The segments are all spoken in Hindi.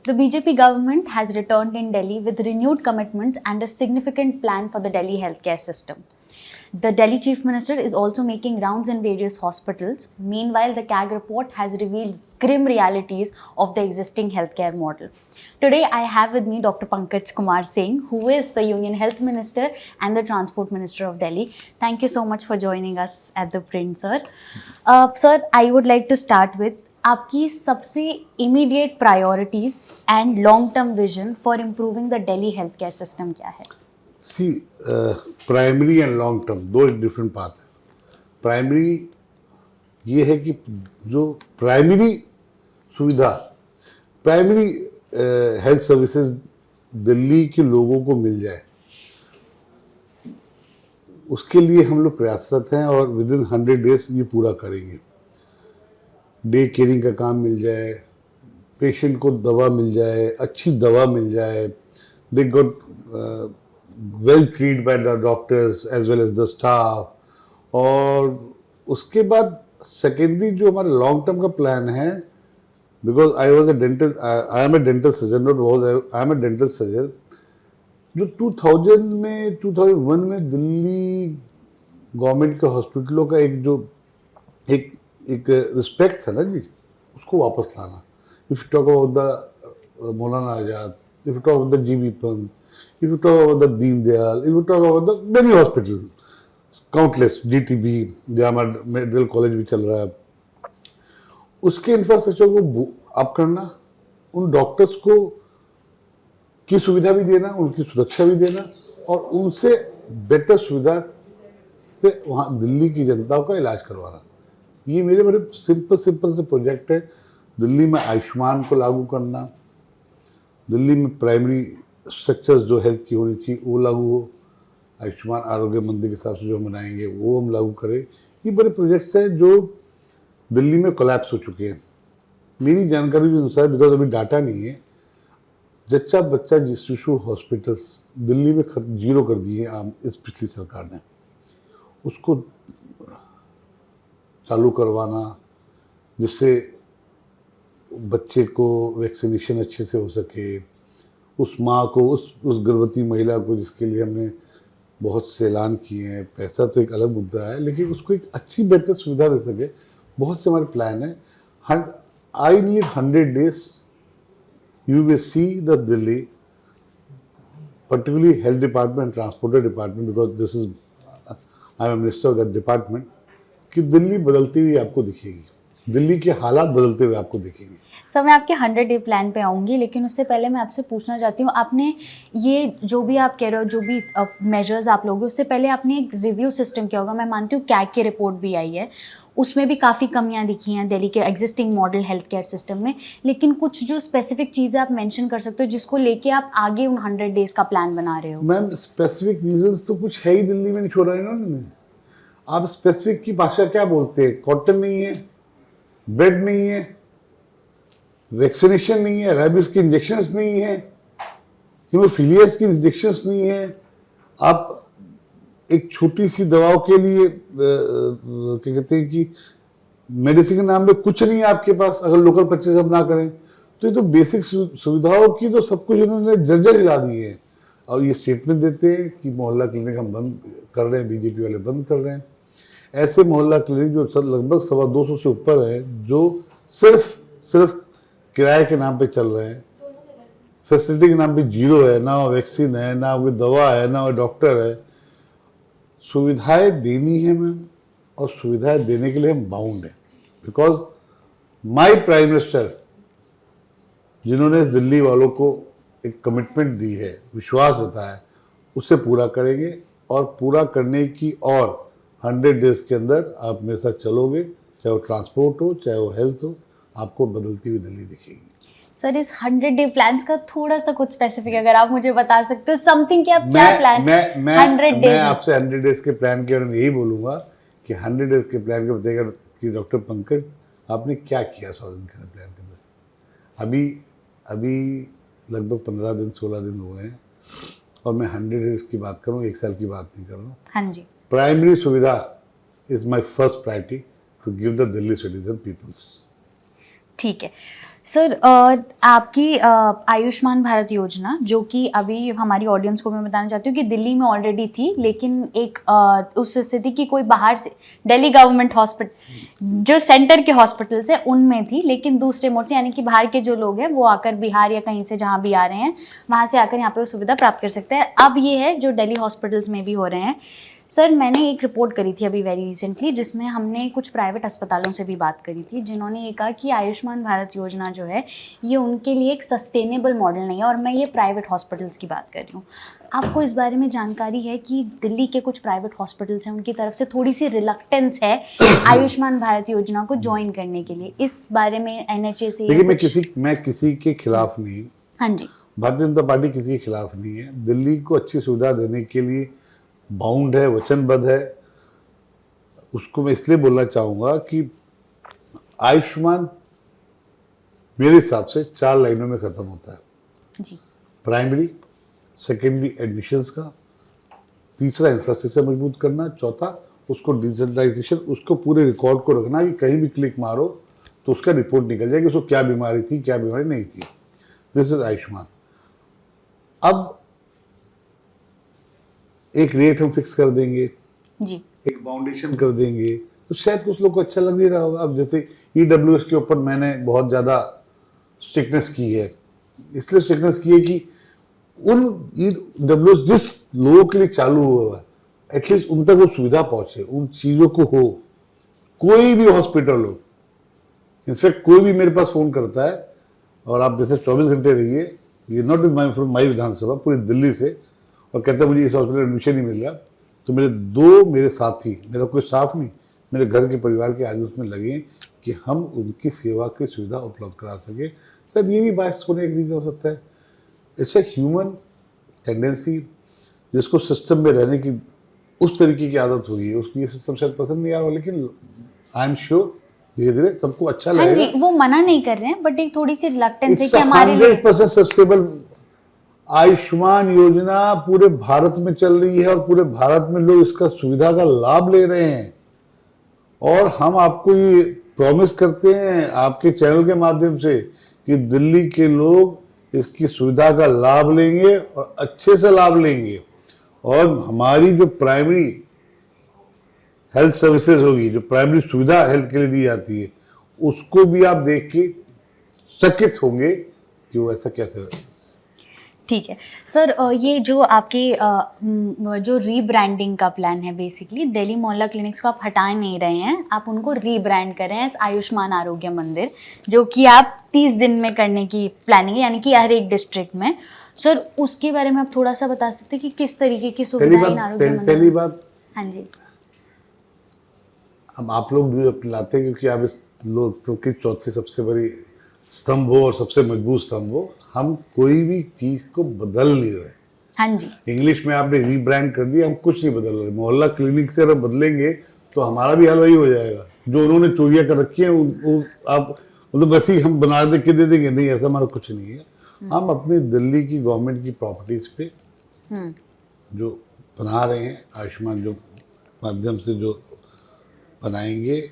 The BJP government has returned in Delhi with renewed commitments and a significant plan for the Delhi healthcare system. The Delhi Chief Minister is also making rounds in various hospitals. Meanwhile, the CAG report has revealed grim realities of the existing healthcare model. Today, I have with me Dr. Pankaj Kumar Singh, who is the Union Health Minister and the Transport Minister of Delhi. Thank you so much for joining us at the print, sir. Sir, I would like to start with आपकी सबसे immediate priorities and long-term vision for improving the Delhi healthcare system क्या है? सी प्राइमरी एंड लॉन्ग टर्म दो डिफरेंट पाथ है. प्राइमरी ये है कि जो प्राइमरी सुविधा, प्राइमरी हेल्थ सर्विसेज दिल्ली के लोगों को मिल जाए, उसके लिए हम लोग प्रयासरत हैं और विद इन 100 डेज ये पूरा करेंगे. डे केयरिंग का काम मिल जाए, पेशेंट को दवा मिल जाए, अच्छी दवा मिल जाए, they got well treat by the doctors as well as the staff. और उसके बाद सेकेंडरी जो हमारा लॉन्ग टर्म का प्लान है, because I was a dental, I am a dental surgeon, not was, I am a dental surgeon. जो 2001 में दिल्ली गवर्नमेंट के हॉस्पिटलों का एक रिस्पेक्ट था ना जी, उसको वापस लाना. If you talk about the Maulana Azad, if you talk about the GB Pant, if you talk about the Deendayal, if you talk about the many hospitals, countless, DTB, जहाँ हमारा मेडिकल कॉलेज भी चल रहा है, उसके इंफ्रास्ट्रक्चर को अप करना, उन डॉक्टर्स को की सुविधा भी देना, उनकी सुरक्षा भी देना और उनसे बेटर सुविधा से वहाँ दिल्ली की जनता का इलाज करवाना. ये मेरे बड़े सिंपल से प्रोजेक्ट है. दिल्ली में आयुष्मान को लागू करना, दिल्ली में प्राइमरी स्ट्रक्चर्स जो हेल्थ की होनी चाहिए वो लागू हो, आयुष्मान आरोग्य मंदिर के हिसाब से जो हम बनाएंगे वो हम लागू करें. ये बड़े प्रोजेक्ट्स हैं जो दिल्ली में कोलैप्स हो चुके हैं. मेरी जानकारी के अनुसार, बिकॉज अभी डाटा नहीं है, जच्चा बच्चा शिशु हॉस्पिटल्स दिल्ली में जीरो कर दिए आम इस पिछली सरकार ने. उसको चालू करवाना जिससे बच्चे को वैक्सीनेशन अच्छे से हो सके, उस माँ को, उस गर्भवती महिला को जिसके लिए हमने बहुत से ऐलान किए हैं. पैसा तो एक अलग मुद्दा है, लेकिन उसको एक अच्छी बेहतर सुविधा मिल सके, बहुत से हमारे प्लान है. I need 100 days. You will see the Delhi, particularly health department and transport department, because this is, I am a minister of that department, कि दिल्ली बदलती हुई आपको दिखेगी, दिल्ली के हालात बदलते हुए आपको दिखेंगे. सर, मैं आपके 100 डे प्लान पे आऊँगी, लेकिन उससे पहले मैं आपसे पूछना चाहती हूँ, आपने ये जो भी आप कह रहे हो, जो भी मेजर्स आप लोगे, उससे पहले आपने एक रिव्यू सिस्टम किया होगा. मैं मानती हूँ कैग की रिपोर्ट भी आई है, उसमें भी काफ़ी कमियां दिखी हैं दिल्ली के existing model health care system में. लेकिन कुछ जो स्पेसिफिक चीज़ें आप मेंशन कर सकते हो जिसको लेके आप आगे उन 100 डेज़ का प्लान बना रहे हो. मैम, स्पेसिफिक रीजंस तो कुछ है ही दिल्ली में, नहीं छोड़ा है ना. आप स्पेसिफिक की भाषा क्या बोलते हैं? कॉटन नहीं है, बेड नहीं है, वैक्सीनेशन नहीं है, रेबीज के इंजेक्शंस नहीं है, हीमोफीलियस की इंजेक्शंस नहीं है. आप एक छोटी सी दवाओं के लिए क्या कहते हैं कि मेडिसिन के नाम पे कुछ नहीं है आपके पास, अगर लोकल परचेज हम ना करें तो. ये तो बेसिक सुविधाओं की तो सब कुछ इन्होंने जर्जर हिला दिए हैं. और ये स्टेटमेंट देते हैं कि मोहल्ला क्लिनिक हम बंद कर रहे हैं, बीजेपी वाले बंद कर रहे हैं. ऐसे मोहल्ला क्लिनिक जो लगभग 250 से ऊपर है, जो सिर्फ किराए के नाम पे चल रहे हैं, फैसिलिटी के नाम पे जीरो है, ना वैक्सीन है, ना कोई दवा है, ना डॉक्टर है. सुविधाएं देनी है मैम, और सुविधाएं देने के लिए हम बाउंड हैं, बिकॉज माय प्राइम मिनिस्टर जिन्होंने दिल्ली वालों को एक कमिटमेंट दी है, विश्वास देता है, उसे पूरा करेंगे. और पूरा करने की और 100 डेज के अंदर आप मेरे साथ चलोगे, चाहे वो ट्रांसपोर्ट हो, चाहे वो हेल्थ हो, आपको बदलती हुई दिल्ली दिखेगी. सर, इस 100 डे प्लान्स का थोड़ा सा कुछ स्पेसिफिक अगर आप मुझे बता सकते हो, समथिंग कि आप क्या प्लान 100 डेज. मैं आपसे 100 डेज के प्लान के बारे में यही बोलूँगा कि 100 डेज के प्लान के बताएगा कि डॉक्टर पंकज आपने क्या किया 100 दिन के प्लान के अंदर. अभी लगभग 15 दिन 16 दिन हुए हैं और मैं 100 डेज की बात करूँ, 1 साल की बात नहीं कर रहा हूँ. हाँ जी. प्राइमरी सुविधा is my first priority to give the Delhi citizen peoples. ठीक है. सर आपकी आयुष्मान भारत योजना, जो कि अभी हमारी ऑडियंस को मैं बताना चाहती हूँ कि दिल्ली में ऑलरेडी थी, लेकिन एक उस स्थिति की कोई बाहर से दिल्ली गवर्नमेंट हॉस्पिटल जो सेंटर के हॉस्पिटल्स हैं उनमें थी, लेकिन दूसरे मोड से यानी कि बाहर के जो लोग हैं वो आकर बिहार या कहीं से जहाँ भी आ रहे हैं वहाँ से आकर यहाँ पे वो सुविधा प्राप्त कर सकते हैं। अब ये है जो दिल्ली हॉस्पिटल्स में भी हो रहे हैं। सर मैंने एक रिपोर्ट करी थी अभी वेरी रिसेंटली, जिसमें हमने कुछ प्राइवेट अस्पतालों से भी बात करी थी, जिन्होंने ये कहा कि आयुष्मान भारत योजना जो है ये उनके लिए एक सस्टेनेबल मॉडल नहीं है, और मैं ये प्राइवेट हॉस्पिटल्स की बात कर रही हूँ। आपको इस बारे में जानकारी है कि दिल्ली के कुछ प्राइवेट हॉस्पिटल्स हैं, उनकी तरफ से थोड़ी सी रिलक्टेंस है आयुष्मान भारत योजना को ज्वाइन करने के लिए, इस बारे में NHA से? देखिए, मैं किसी के खिलाफ नहीं। हाँ जी। भारतीय जनता पार्टी किसी के खिलाफ नहीं है। दिल्ली को अच्छी सुविधा देने के लिए बाउंड है, वचनबद्ध है। उसको मैं इसलिए बोलना चाहूँगा कि आयुष्मान मेरे हिसाब से 4 लाइनों में ख़त्म होता है जी। प्राइमरी, सेकेंडरी एडमिशन्स का, तीसरा इंफ्रास्ट्रक्चर मजबूत करना, चौथा उसको डिजिटलाइजेशन, उसको पूरे रिकॉर्ड को रखना कि कहीं भी क्लिक मारो तो उसका रिपोर्ट निकल जाए कि उसको क्या बीमारी थी, क्या बीमारी नहीं थी। This is Ayushman. अब एक रेट हम फिक्स कर देंगे जी। एक फाउंडेशन कर देंगे, तो शायद कुछ लोग को अच्छा लग नहीं रहा होगा। अब जैसे EWS के ऊपर मैंने बहुत ज़्यादा स्ट्रिक्टनेस की है, इसलिए स्ट्रिक्टनेस की है कि उन EWS जिस लोगों के लिए चालू हुआ है एटलीस्ट उन तक वो सुविधा पहुंचे, उन चीज़ों को हो। कोई भी हॉस्पिटल हो, इनफैक्ट कोई भी मेरे पास फ़ोन करता है और आप जैसे 24 घंटे रहिए, ये नॉट इन माई विधानसभा, पूरी दिल्ली से, और कहते हैं मुझे इस हॉस्पिटल में एडमिशन नहीं मिल रहा, तो मेरे साथी, मेरा कोई स्टाफ नहीं, मेरे घर के परिवार के आदमी उसमें लगे कि हम उनकी सेवा की सुविधा उपलब्ध करा सकें। सर ये भी बायस होने एक रीज़न हो सकता है। इट्स ए ह्यूमन टेंडेंसी, जिसको सिस्टम में रहने की उस तरीके की आदत हो गई है, उसको ये सिस्टम शायद पसंद नहीं आ रहा, लेकिन आई एम श्योर धीरे धीरे सबको अच्छा लगेगा। हाँ जी, वो मना नहीं कर रहे हैं, बट एक थोड़ी सी रिलक्टेंस है कि हमारे लिए 100% सस्टेनेबल आयुष्मान योजना पूरे भारत में चल रही है और पूरे भारत में लोग इसका सुविधा का लाभ ले रहे हैं। और हम आपको ये प्रॉमिस करते हैं आपके चैनल के माध्यम से कि दिल्ली के लोग इसकी सुविधा का लाभ लेंगे और अच्छे से लाभ लेंगे। और हमारी जो प्राइमरी हेल्थ सर्विसेज होगी, जो प्राइमरी सुविधा हेल्थ के लिए दी जाती है, उसको भी आप देख के चकित होंगे कि वो ऐसा कैसे। ठीक है सर, ये जो आपके जो रीब्रांडिंग का प्लान है, बेसिकली दिल्ली मोहल्ला क्लिनिक्स को आप हटा नहीं रहे हैं, आप उनको रीब्रांड कर रहे हैं आयुष्मान आरोग्य मंदिर, जो कि आप 30 दिन में करने की प्लानिंग है, यानी कि हर एक डिस्ट्रिक्ट में। सर उसके बारे में आप थोड़ा सा बता सकते हैं कि किस तरीके की सुविधाएं आरोग्य मंदिर? पहली बात, हाँ जी, अब आप लोग भी लाते हैं क्योंकि आप इस लोग की चौथी सबसे बड़ी स्तंभ हो और सबसे मजबूत स्तंभ हो। हम कोई भी चीज को बदल नहीं रहे। हाँ जी, इंग्लिश में आपने रीब्रांड कर दिया, हम कुछ नहीं बदल रहे। मोहल्ला क्लिनिक से अगर बदलेंगे तो हमारा भी हाल वही हो जाएगा। जो उन्होंने चोरियां कर रखी है आप मतलब वैसे ही हम बना दे के दे देंगे, नहीं, ऐसा हमारा कुछ नहीं है। हम अपनी दिल्ली की गवर्नमेंट की प्रॉपर्टीज पे जो बना रहे हैं, आयुष्मान जो माध्यम से जो बनाएंगे,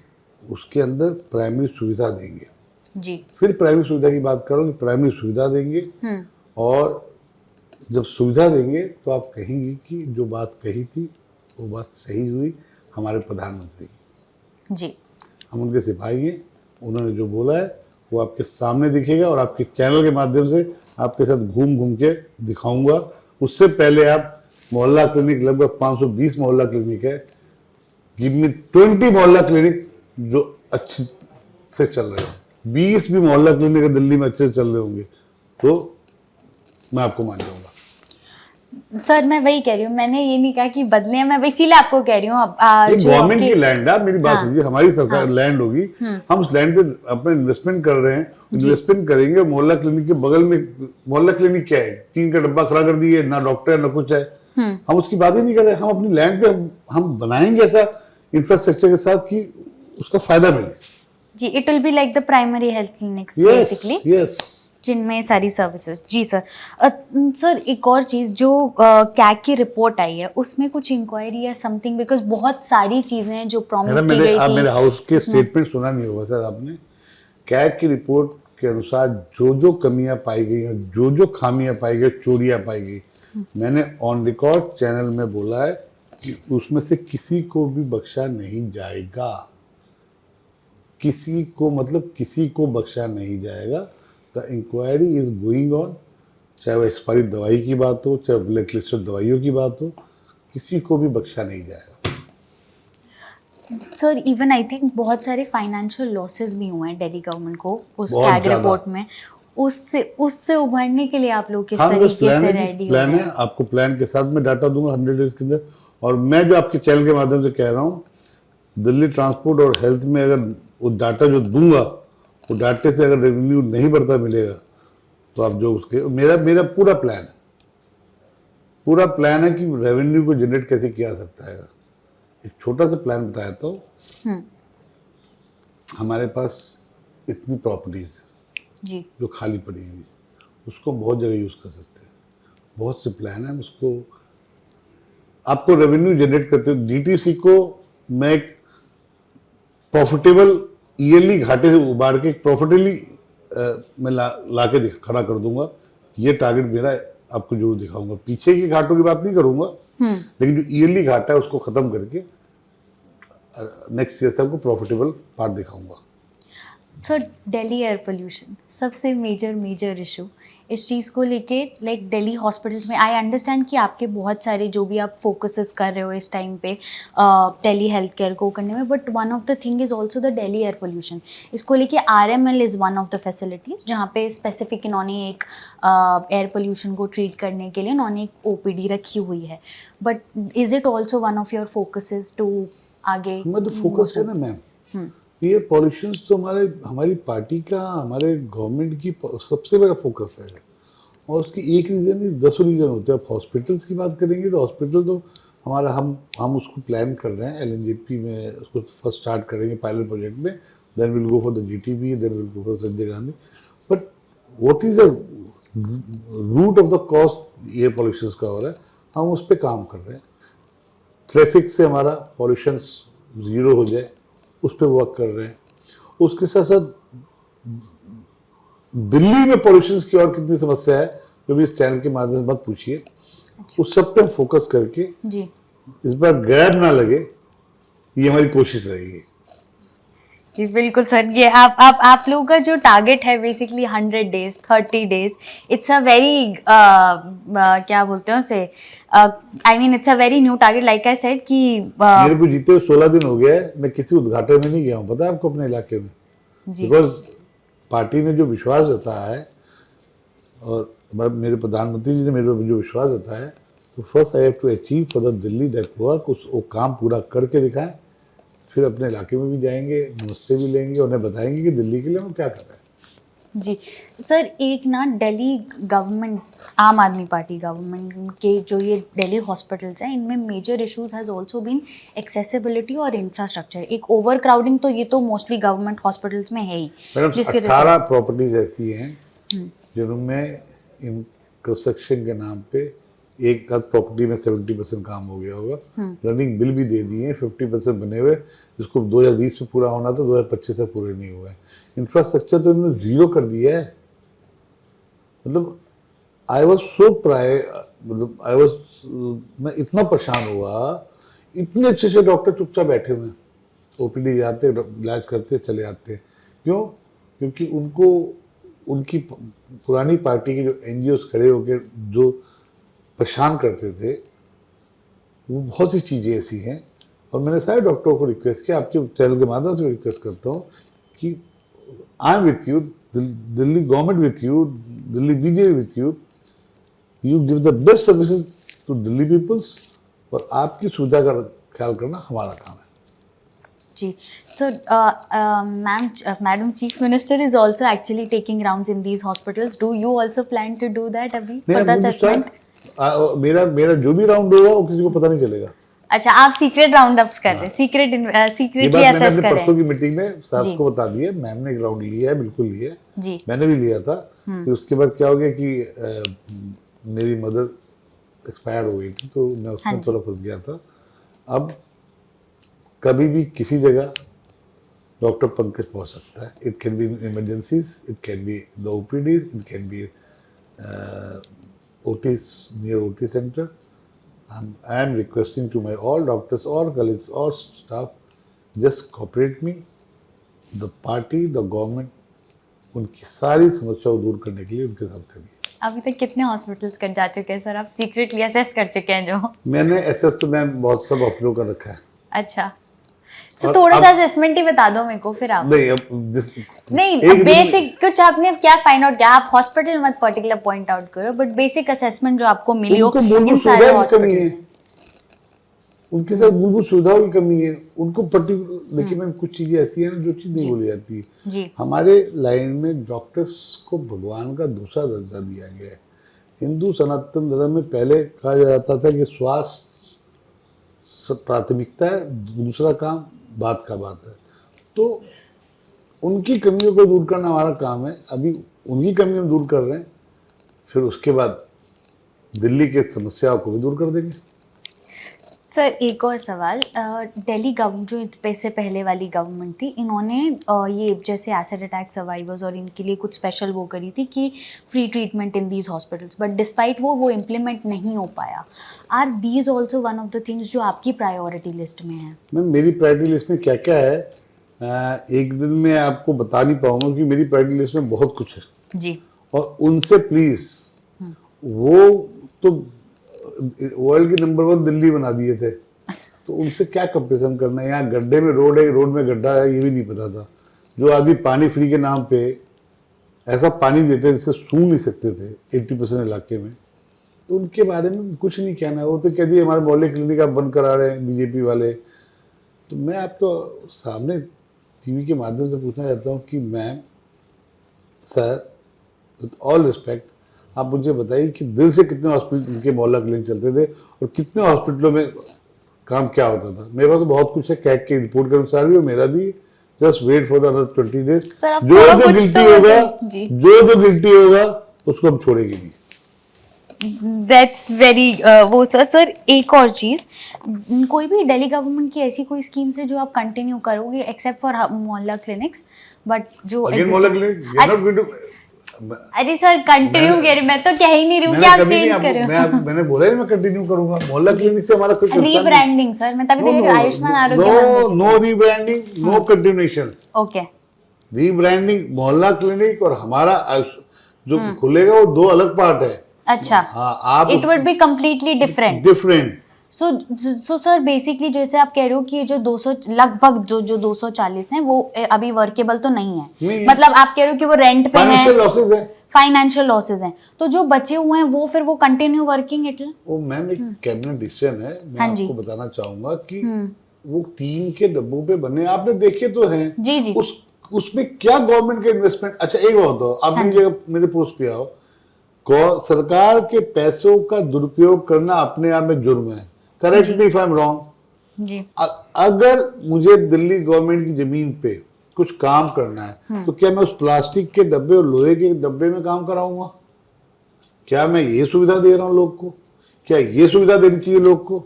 उसके अंदर प्राइमरी सुविधा देंगे जी। फिर प्राइमरी सुविधा की बात करो कि प्राइमरी सुविधा देंगे, और जब सुविधा देंगे तो आप कहेंगे कि जो बात कही थी वो बात सही हुई हमारे प्रधानमंत्री जी। हम उनके सिपाही हैं, उन्होंने जो बोला है वो आपके सामने दिखेगा और आपके चैनल के माध्यम से आपके साथ घूम घूम के दिखाऊंगा। उससे पहले आप मोहल्ला क्लिनिक, लगभग 520 मोहल्ला क्लिनिक है, गिव मी 20 मोहल्ला क्लिनिक जो अच्छे से चल रहे हैं। 20 भी मोहल्ला क्लिनिक दिल्ली में अच्छे से चल रहे होंगे तो मैं आपको मान जाऊंगा। सर मैं वही कह रही हूँ, मैंने ये नहीं कहा कि बदले हैं, मैं इसीलिए आपको कह रही हूँ। गवर्नमेंट की लैंड है, मेरी बात सुनिए, हमारी सरकार लैंड होगी, हम उस लैंड पे अपना इन्वेस्टमेंट कर रहे हैं, इन्वेस्टमेंट करेंगे। मोहल्ला क्लिनिक के बगल में मोहल्ला क्लिनिक क्या है, 3 का डब्बा खड़ा कर दिए, ना डॉक्टर है ना कुछ है, हम उसकी बात ही नहीं कर रहे। हम अपनी लैंड पे हम बनाएंगे ऐसा इंफ्रास्ट्रक्चर के साथ कि उसका फायदा मिले जी। It will be like the primary health clinics basically, yes, जिनमें सारी सर्विसेज। जी सर। सर एक और चीज़, जो कैग की रिपोर्ट आई है उसमें कुछ इंक्वायरी या समथिंग, बिकॉज बहुत सारी चीज़ें हैं जो प्रॉमिस की गई थी। आप मेरे हाउस के स्टेटमेंट सुना नहीं होगा सर आपने। कैग की रिपोर्ट के अनुसार जो जो कमियां पाई गई हैं, जो जो खामियां पाई गई, चोरियां पाई गई, मैंने ऑन रिकॉर्ड चैनल में बोला है कि उसमें से किसी को भी बख्शा नहीं जाएगा, किसी को, मतलब किसी को बख्शा नहीं जाएगा। The inquiry is going on, चाहे वो एक्सपायरी दवाई की बात हो, चाहे ब्लैक लिस्टेड दवाइयों की बात हो, किसी को भी बख्शा नहीं जाएगा। सर इवन आई थिंक बहुत सारे फाइनेंशियल लॉसेस भी हुए हैं दिल्ली गवर्नमेंट को उस बहुत टैग ज़्यादा। रिपोर्ट में, उससे उभरने के लिए आप लोग किस हाँ, बस तरीके प्लान से है, रेडी हो प्लान रहे है, हैं? आपको प्लान के साथ में डाटा दूंगा 100 डेज के अंदर। और मैं जो आपके चैनल के माध्यम से कह रहा हूँ, दिल्ली ट्रांसपोर्ट और हेल्थ में अगर वो डाटा जो दूंगा, वो डाटे से अगर रेवेन्यू नहीं बढ़ता मिलेगा, तो आप जो उसके, मेरा मेरा पूरा प्लान है कि रेवेन्यू को जनरेट कैसे किया जा सकता है। एक छोटा सा प्लान बताया तो, हमारे पास इतनी प्रॉपर्टीज जी जो खाली पड़ी हुई, उसको बहुत जगह यूज कर सकते हैं। बहुत से प्लान है उसको, आपको रेवेन्यू जनरेट करते हुए डीटीसी को मैं एक प्रॉफिटेबल ईयरली घाटे से उबार के प्रॉफिटेबली मैं ला के खड़ा कर दूंगा। ये टारगेट मेरा आपको जरूर दिखाऊंगा। पीछे के घाटों की बात नहीं करूंगा, लेकिन जो ईयरली घाटा है उसको खत्म करके नेक्स्ट ईयर से आपको प्रॉफिटेबल पार्ट दिखाऊंगा। सर दिल्ली एयर पोल्यूशन सबसे मेजर इशू, इस चीज़ को लेके लाइक दिल्ली हॉस्पिटल्स में आई अंडरस्टैंड कि आपके बहुत सारे जो भी आप फोकसेस कर रहे हो इस टाइम पे दिल्ली हेल्थ केयर को करने में, but one of the thing is also the Delhi air pollution. इसको लेके RML is one of the facilities जहाँ पे स्पेसिफिक इन्होंने एक एयर पोल्यूशन को ट्रीट करने के लिए इन्होंने एक OPD रखी हुई है, but is it also one of your focuses to आगे? मैं तो फोकस है ना मैम, ये पॉल्यूशन तो हमारी पार्टी का, हमारे गवर्नमेंट की सबसे बड़ा फोकस है। और उसकी एक रीज़न नहीं, 10 रीज़न होते हैं। आप हॉस्पिटल्स की बात करेंगे तो हॉस्पिटल तो हमारा, हम उसको प्लान कर रहे हैं LNJP में, उसको फर्स्ट स्टार्ट करेंगे पायलट प्रोजेक्ट में, then will go for the GTB, then will go for Sanjay Gandhi. But what is the root of the cause air pollution का हो रहा है, हम उस पर काम कर रहे हैं। ट्रैफिक से हमारा पॉल्यूशन ज़ीरो हो जाए, उस पर वर्क कर रहे हैं। उसके साथ साथ दिल्ली में पॉल्यूशन की और कितनी समस्या है जो भी इस चैनल के माध्यम से मत पूछिए, उस सब पे फोकस करके जी इस बार गैप ना लगे, ये हमारी कोशिश रहेगी। जी बिल्कुल सर, ये आप लोगों का जो टारगेट है basically 100 days 30 days, it's a very क्या बोलते हैं उसे, I mean it's a very new target like I said कि मेरे को जीते हुए 16 दिन हो गया है, मैं किसी उद्घाटन में नहीं गया हूँ, पता है आपको, अपने इलाके में। बिकॉज पार्टी ने जो विश्वास जताया है और मेरे प्रधानमंत्री जी ने मेरे पर जो विश्वास जताया है, तो first I have to achieve for the Delhi that work, वो काम पूरा करके दिखाएं, फिर अपने इलाके में भी जाएंगे, नमस्ते भी लेंगे, उन्हें बताएंगे कि दिल्ली के लिए हम क्या कर रहे हैं। जी सर, एक ना दिल्ली गवर्नमेंट, आम आदमी पार्टी गवर्नमेंट के जो ये दिल्ली हॉस्पिटल्स हैं, इनमें major issues has also been accessibility और इंफ्रास्ट्रक्चर। एक ओवर क्राउडिंग तो ये तो मोस्टली गवर्नमेंट हॉस्पिटल्स में है ही, मैडम 18 प्रॉपर्टीज ऐसी हैं जिनमें इन कंस्ट्रक्शन के नाम पे एक आध प्रॉपर्टी में 70% काम हो गया होगा, रनिंग बिल भी दे दिए हैं, 50% बने हुए, जिसको 2020 में पूरा होना था, 2025 से पूरे नहीं हुए। इंफ्रास्ट्रक्चर तो इन्होंने जीरो कर दिया है। मतलब आई वॉज सो मैं इतना परेशान हुआ, इतने अच्छे से डॉक्टर चुपचाप बैठे हुए हैं, OPD जाते इलाज करते चले आते हैं। क्यों? क्योंकि उनको उनकी पुरानी पार्टी के जो NGOs खड़े होकर जो परेशान करते थे, वो बहुत सी चीज़ें ऐसी हैं। और मैंने सारे डॉक्टरों को रिक्वेस्ट किया, आपके चैनल के माध्यम से रिक्वेस्ट करता हूँ कि I am with you, Delhi government with you, Delhi BJP with you, you give the best services to Delhi peoples, और आपकी सुविधा का ख्याल करना हमारा काम है। जी sir, madam chief minister is also actually taking rounds in these hospitals, do you also plan to do that अभी फॉर द असेसमेंट? मेरा जो भी राउंड होगा वो किसी को पता नहीं चलेगा। अच्छा, आप सीक्रेट राउंड अप्स कर रहे हैं, सीक्रेटली असेस कर रहे हैं। परसों की मीटिंग में साहब को बता दिया, मैम ने एक राउंड लिया है, बिल्कुल लिया है जी, मैंने भी लिया था। फिर उसके बाद क्या हो गया कि मेरी मदर एक्सपायर हो गई थी, तो मैं उसमें थोड़ा फंस गया था। अब कभी भी किसी जगह डॉक्टर पंकज पहुंच सकता है. It can be in emergencies, it can be the OPTs, it can be OTs near OT centre. I am requesting to my all doctors, all colleagues, all staff, just cooperate me. The party, the government, उनकी सारी समस्याओं दूर करने के लिए उनके साथ करिए. अभी तक कितने हॉस्पिटल्स कर जा चुके हैं सर? आप सीक्रेटली असेस कर चुके हैं जो? मैंने एसएस तो मैं बहुत सब अपलोड कर रखा है. अच्छा, तो और थोड़ा अब- सा असेसमेंट ही बता दो मेरे को फिर आप. नहीं, अब जिस नहीं, एक दिन- बेसिक कुछ आपने क्या फाइंड आउट किया? आप हॉस्पिटल मत पर्टिकुलर पॉइंट आउट करो, बट बेसिक असेसमेंट जो आपको मिली हो उनको मूलभूत इन सारे सुविधाओं की कमी है. हॉस्पिटल्स. उनके साथ मूलभूत सुविधाओं की कमी है. उनको पर्टिकुलर देखिए मैम, कुछ चीजें ऐसी हैं जो चीज नहीं बोली जाती है. जी हमारे लाइन में डॉक्टर्स को भगवान का दूसरा दर्जा दिया गया है. हिंदू सनातन धर्म में पहले कहा जाता था कि स्वास्थ्य प्राथमिकता है, दूसरा काम बात का बात है. तो उनकी कमियों को दूर करना हमारा काम है. अभी उनकी कमियां दूर कर रहे हैं, फिर उसके बाद दिल्ली के समस्याओं को भी दूर कर देंगे. सर, एक और सवाल. दिल्ली गवर्नमेंट जो इससे पहले वाली गवर्नमेंट थी, इन्होंने ये जैसे एसिड अटैक सर्वाइवर्स और इनके लिए कुछ स्पेशल वो करी थी कि free treatment in these hospitals, but despite वो इम्प्लीमेंट नहीं हो पाया. Are these also one of the things जो आपकी प्रायोरिटी लिस्ट में है? मैम, मेरी प्रायोरिटी लिस्ट में क्या क्या है, एक दिन में आपको बता नहीं पाऊंगा कि मेरी प्रायोरिटी लिस्ट में बहुत कुछ है. जी. और उनसे प्लीज, वो तो वर्ल्ड के नंबर 1 दिल्ली बना दिए थे, तो उनसे क्या कंपेरिजन करना है. यहाँ गड्ढे में रोड है, रोड में गड्ढा है, ये भी नहीं पता था. जो आदमी पानी फ्री के नाम पे ऐसा पानी देते जिससे सूंघ नहीं सकते थे 80% इलाके में, तो उनके बारे में कुछ नहीं कहना. वो तो कह दिए हमारे मोहल्ले क्लिनिक आप बंद करा रहे हैं बीजेपी वाले. तो मैं आपको सामने टीवी के माध्यम से पूछना चाहता हूँ कि ma'am, sir, with all respect, आप मुझे बताइए कि दिल से कितने हॉस्पिटल उनके मोहल्ला क्लिनिक चलते थे और कितने हॉस्पिटलों में काम क्या होता था. मेरे पास तो बहुत कुछ है, कैग की रिपोर्ट के अनुसार भी और मेरा भी. Just wait for the another 20 days. Sir, आप जो थोड़ा जो कुछ गिल्टी तो होगा, जी. जो गिल्टी होगा उसको हम छोड़ेंगे नहीं. दैट्स वेरी वो सर एक और चीज़, कोई भी दिल्ली गवर्नमेंट की ऐसी कोई स्कीम्स है जो आप कंटिन्यू करोगे except for Mohalla clinics, but जो again Mohalla clinic, you are not going to. अरे सर, कंटिन्यू कह रही, मैं तो कह ही नहीं रही हूँ कि मैंने आप कभी नहीं चेंज करो. मैंने बोला ही नहीं मैं कंटिन्यू करूंगा. मोहल्ला क्लिनिक से हमारा कुछ रीब्रांडिंग सर, मैं तभी तो कह रही हूँ, Ayushman Arogya no rebranding, no continuation. Okay. Rebranding Mohalla clinic और हमारा जो खुलेगा वो दो अलग पार्ट है. अच्छा, हाँ, आप it would be completely different. Different. So sir basically जैसे आप कह रहे हो कि ये जो 200 लगभग जो 240 हैं वो अभी वर्केबल तो नहीं है. नहीं. मतलब आप कह रहे हो कि वो रेंट पे फाइनेंशियल है, लॉसेस है. फाइनेंशियल लॉसेस हैं, तो जो बचे हुए हैं वो फिर वो कंटिन्यू वर्किंग इट. वो मैम एक कैबिनेट डिसीजन है. मैं हाँ जी. आपको बताना चाहूंगा कि वो टीन के डब्बों पे बने, आपने देखे तो हैं. जी जी. उसमें क्या गवर्नमेंट का इन्वेस्टमेंट. अच्छा, एक बात बताओ, आप मेरी जगह मेरे पोस्ट पे आओ. सरकार के पैसों का दुरुपयोग करना अपने आप में जुर्म है. Correct me if I am wrong. जी. अगर मुझे दिल्ली गवर्नमेंट की जमीन पे कुछ काम करना है तो क्या मैं उस प्लास्टिक के डब्बे और लोहे के डब्बे में काम कराऊंगा? क्या मैं ये सुविधा दे रहा हूं लोग को? क्या ये सुविधा देनी चाहिए लोग को?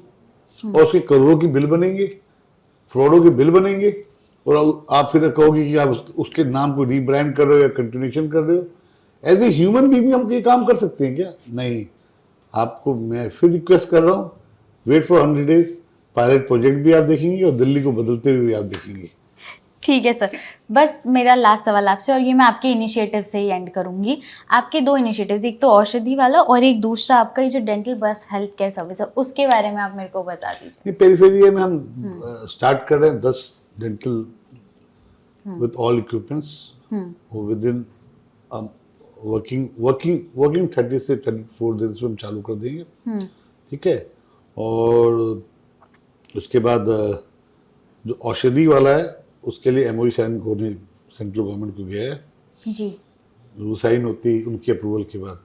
और उसके करोड़ों की बिल बनेंगे, फ्रॉडों के बिल बनेंगे, और आप फिर कहोगे कि आप उसके नाम को रीब्रांड कर रहे हो या कंटिन्यूएशन कर रहे हो. एज ए ह्यूमन बीइंग हम ये काम कर सकते हैं क्या? नहीं. आपको मैं फिर रिक्वेस्ट कर रहा हूँ, wait for 100 days. Pilot project भी आप देखेंगे और दिल्ली को बदलते हुए भी आप देखेंगे. ठीक है सर. बस मेरा लास्ट सवाल आपसे, और ये मैं आपके इनिशिएटिव से ही एंड करूंगी. आपके 2 इनिशिएटिव्स, एक तो औषधि वाला और एक दूसरा आपका ये जो डेंटल बस हेल्थ केयर सर्विस है, उसके बारे में आप मेरे को बता दीजिए. ये पेरिफेरी में हम स्टार्ट कर रहे हैं 10 dental with all equipments with in working 30 से 34 दिन से हम चालू कर देंगे. ठीक है. और उसके बाद जो औषधि वाला है उसके लिए एमओयू साइन होने सेंट्रल गवर्नमेंट को गया है. जी. वो साइन होती उनकी अप्रूवल के बाद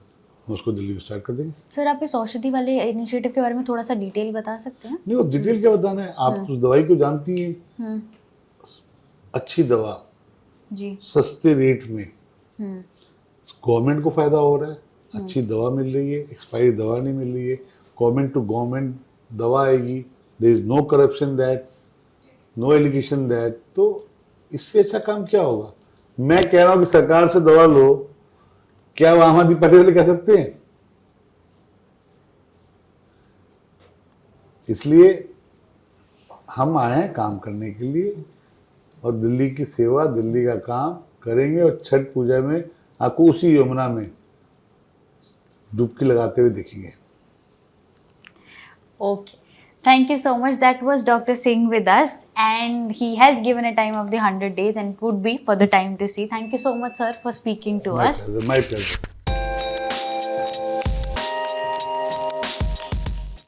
हम उसको दिल्ली में स्टार्ट कर देंगे. सर, आप इस औषधि वाले इनिशिएटिव के बारे में थोड़ा सा डिटेल बता सकते हैं? नहीं, वो डिटेल क्या बताना है. आप उस दवाई को जानती हैं. अच्छी दवा जी. सस्ते रेट में गवर्नमेंट को फायदा हो रहा है. अच्छी दवा मिल रही है, एक्सपायरी दवा नहीं मिल रही है. गवर्नमेंट टू गवर्नमेंट दवा आएगी. There is no corruption that, no allegation that. तो इससे अच्छा काम क्या होगा? मैं कह रहा हूं कि सरकार से दवा लो, क्या वो आम आदमी पार्टी वाले कह सकते हैं? इसलिए हम आए हैं काम करने के लिए, और दिल्ली की सेवा, दिल्ली का काम करेंगे, और छठ पूजा में आपको उसी यमुना में डुबकी लगाते हुए देखेंगे। Okay. Thank you so much. That was Dr. Singh with us, and he has given a time of the 100 days, and it would be for the time to see. Thank you so much, sir, for speaking to us. My pleasure.